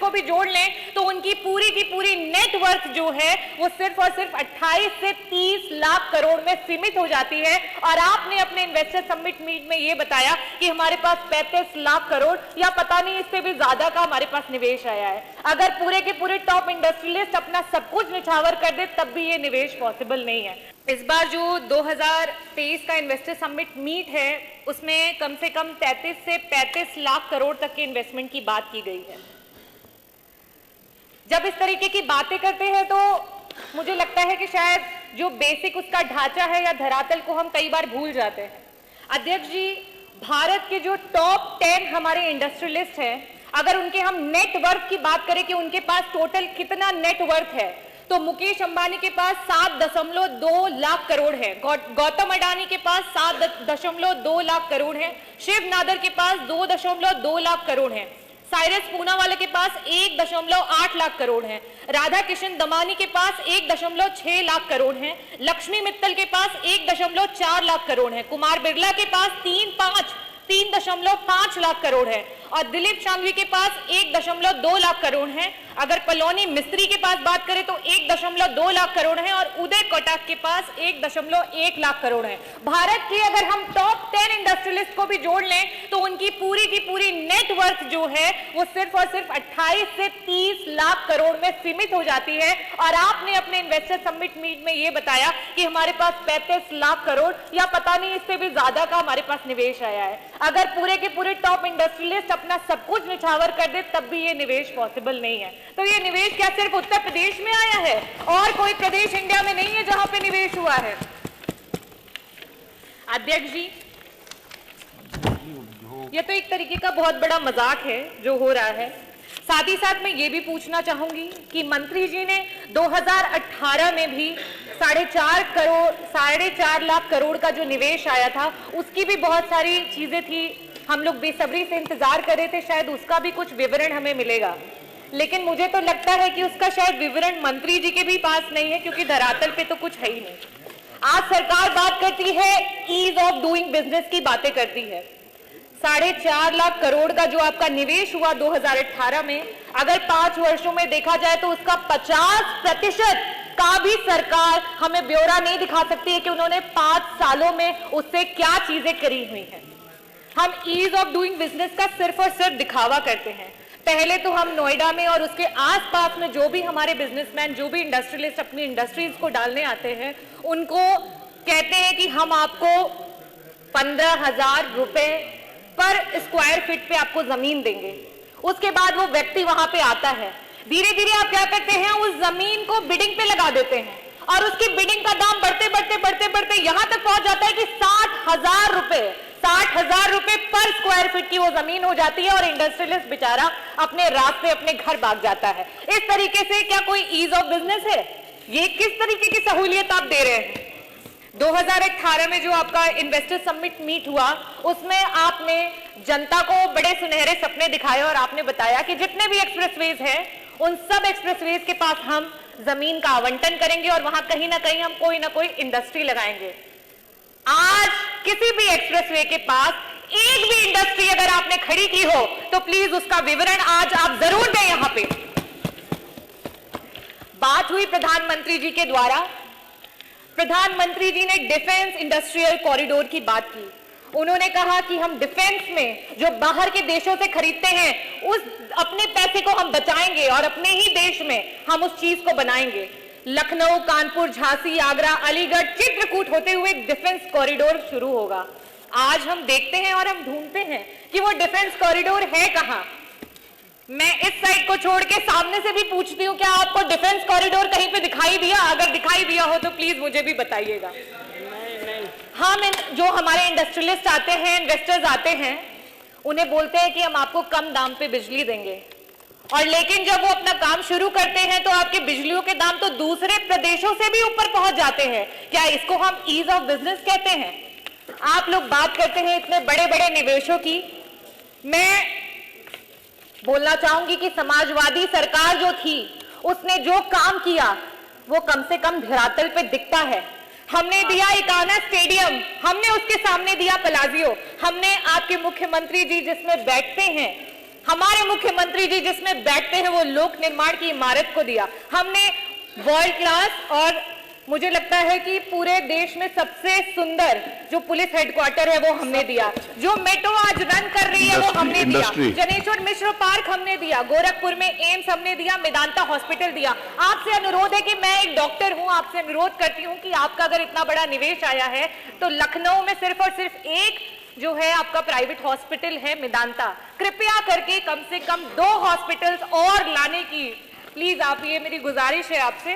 को भी जोड़ लें तो उनकी पूरी की पूरी नेटवर्थ जो है वो सिर्फ और सिर्फ 28 से 30 लाख करोड़ में सीमित हो जाती है। और आपने अपने इन्वेस्टर समिट मीट में ये बताया कि हमारे पास 35 लाख करोड़ या पता नहीं इससे भी ज्यादा का हमारे पास निवेश आया है। अगर पूरे के पूरे टॉप इंडस्ट्रियलिस्ट अपना सब कुछ निछावर कर दे तब भी ये निवेश पॉसिबल नहीं है। इस बार जो 2023 का इन्वेस्टर समिट मीट है उसमें कम से कम 33 से 35 लाख करोड़ तक के इन्वेस्टमेंट की बात की गई है। जब इस तरीके की बातें करते हैं तो मुझे लगता है कि शायद जो बेसिक उसका ढांचा है या धरातल को हम कई बार भूल जाते हैं। अध्यक्ष जी, भारत के जो टॉप 10 हमारे इंडस्ट्रियलिस्ट हैं, अगर उनके हम नेटवर्थ की बात करें कि उनके पास टोटल कितना नेटवर्थ है, तो मुकेश अंबानी के पास 7.2 लाख करोड़ है, गौतम अडानी के पास 7.2 लाख करोड़ है, शिव नादर के पास 2.2 लाख करोड़ है, साइरस पूनावाला के पास 1.8 लाख करोड़ है, राधा किशन दमानी के पास 1.6 लाख करोड़ है, लक्ष्मी मित्तल के पास 1.4 लाख करोड़ है, कुमार बिरला के पास 3.5 लाख करोड़ है और दिलीप शांघवी के पास 1.2 लाख करोड़ है। अगर पलोनी मिस्त्री के पास बात करें तो 1.2 लाख करोड़ है और उदय कोटक के पास 1.1 लाख करोड़ है। भारत के अगर हम टॉप 10 इंडस्ट्रियलिस्ट को भी जोड़ लें तो उनकी पूरी की पूरी नेटवर्थ जो है वो सिर्फ और सिर्फ 28 से 30 लाख करोड़ में सीमित हो जाती है। और आपने अपने इन्वेस्टर समिट मीट में ये बताया कि हमारे पास 35 लाख करोड़ या पता नहीं इससे भी ज्यादा का हमारे पास निवेश आया है। अगर पूरे के पूरे टॉप इंडस्ट्रियलिस्ट अपना सब कुछ निछावर कर दे तब भी ये निवेश पॉसिबल नहीं है। तो ये निवेश क्या सिर्फ उत्तर प्रदेश में आया है और कोई प्रदेश इंडिया में नहीं है जहां पे निवेश हुआ है? अध्यक्ष जी, ये तो एक तरीके का बहुत बड़ा मजाक है जो हो रहा है। साथ ही साथ मैं ये भी पूछना चाहूंगी कि मंत्री जी ने 2018 में भी 4.5 लाख करोड़ का जो निवेश आया था उसकी भी बहुत सारी चीजें थी, हम लोग बेसब्री से इंतजार कर रहे थे, शायद उसका भी कुछ विवरण हमें मिलेगा। लेकिन मुझे तो लगता है कि उसका शायद विवरण मंत्री जी के भी पास नहीं है क्योंकि धरातल पे तो कुछ है ही नहीं। आज सरकार बात करती है ईज ऑफ डूइंग बिजनेस की बातें करती है। 4.5 लाख करोड़ का जो आपका निवेश हुआ 2018 में, अगर 5 वर्षों में देखा जाए तो उसका 50% का भी सरकार हमें ब्यौरा नहीं दिखा सकती है कि उन्होंने 5 सालों में उससे क्या चीजें करी हुई हैं। हम ईज ऑफ डूइंग बिजनेस का सिर्फ और सिर्फ दिखावा करते हैं। पहले तो हम नोएडा में और उसके आसपास में जो भी हमारे बिजनेसमैन, जो भी इंडस्ट्रियलिस्ट अपनी इंडस्ट्रीज को डालने आते हैं, उनको कहते हैं कि हम आपको 15,000 रुपए पर स्क्वायर फीट पे आपको जमीन देंगे। उसके बाद वो व्यक्ति वहां पे आता है, धीरे धीरे आप क्या करते हैं, उस जमीन को बिडिंग पे लगा देते हैं और उसकी बिडिंग का दाम बढ़ते बढ़ते बढ़ते बढ़ते यहां तक पहुंच जाता है कि 60,000 रुपए पर स्क्वायर फीट की वो जमीन हो जाती है और इंडस्ट्रियलिस्ट बेचारा अपने रास्ते अपने घर भाग जाता है। इस तरीके से क्या कोई ईज ऑफ बिजनेस है? ये किस तरीके की सहूलियत आप दे रहे हैं? 2018 में जो आपका इन्वेस्टर समिट मीट हुआ उसमें आपने जनता को बड़े सुनहरे सपने दिखाए और आपने बताया कि जितने भी एक्सप्रेसवेज हैं उन सब एक्सप्रेसवेज के पास हम जमीन का आवंटन करेंगे और वहां कहीं ना कहीं हम कोई ना कोई इंडस्ट्री लगाएंगे। आज किसी भी एक्सप्रेसवे के पास एक भी इंडस्ट्री अगर आपने खड़ी की हो तो प्लीज उसका विवरण आज आप जरूर दें। यहां पे बात हुई प्रधानमंत्री जी के द्वारा, प्रधानमंत्री जी ने डिफेंस इंडस्ट्रियल कॉरिडोर की बात की। उन्होंने कहा कि हम डिफेंस में जो बाहर के देशों से खरीदते हैं उस अपने पैसे को हम बचाएंगे और अपने ही देश में हम उस चीज को बनाएंगे। लखनऊ, कानपुर, झांसी, आगरा, अलीगढ़, चित्रकूट होते हुए डिफेंस कॉरिडोर शुरू होगा। आज हम देखते हैं और हम ढूंढते हैं कि वो डिफेंस कॉरिडोर है कहां। मैं इस साइड को छोड़ के सामने से भी पूछती हूँ, क्या आपको डिफेंस कॉरिडोर कहीं पे दिखाई दिया? अगर दिखाई दिया हो तो प्लीज मुझे भी बताइएगा। हम जो हमारे इंडस्ट्रियलिस्ट आते हैं, इन्वेस्टर्स आते हैं, उन्हें बोलते हैं कि हम आपको कम दाम पे बिजली देंगे, और लेकिन जब वो अपना काम शुरू करते हैं तो आपके बिजलियों के दाम तो दूसरे प्रदेशों से भी ऊपर पहुंच जाते हैं। क्या इसको हम ईज ऑफ बिजनेस कहते हैं? आप लोग बात करते हैं इतने बड़े बड़े निवेशों की। मैं बोलना चाहूंगी कि समाजवादी सरकार जो थी उसने जो काम किया वो कम से कम धरातल पे दिखता है। हमने दिया इकाना स्टेडियम, हमने उसके सामने दिया पलाजियो, हमने आपके मुख्यमंत्री जी जिसमें बैठते हैं हमारे मुख्यमंत्री जी जिसमें बैठते हैं वो लोक निर्माण की इमारत को दिया। हमने वर्ल्ड क्लास और मुझे लगता है कि पूरे देश में सबसे सुंदर जो पुलिस हेडक्वार्टर है वो हमने दिया। जो मेट्रो आज रन कर रही है वो हमने दिया। जनेश्वर मिश्र पार्क हमने दिया। गोरखपुर में एम्स हमने दिया। मेदांता हॉस्पिटल दिया। आपसे अनुरोध है कि मैं एक डॉक्टर हूं, आपसे अनुरोध करती हूं कि आपका अगर इतना बड़ा निवेश आया है तो लखनऊ में सिर्फ और सिर्फ एक जो है आपका प्राइवेट हॉस्पिटल है मेदांता, कृपया करके कम से कम 2 हॉस्पिटल्स और लाने की प्लीज आप, ये मेरी गुजारिश है आपसे।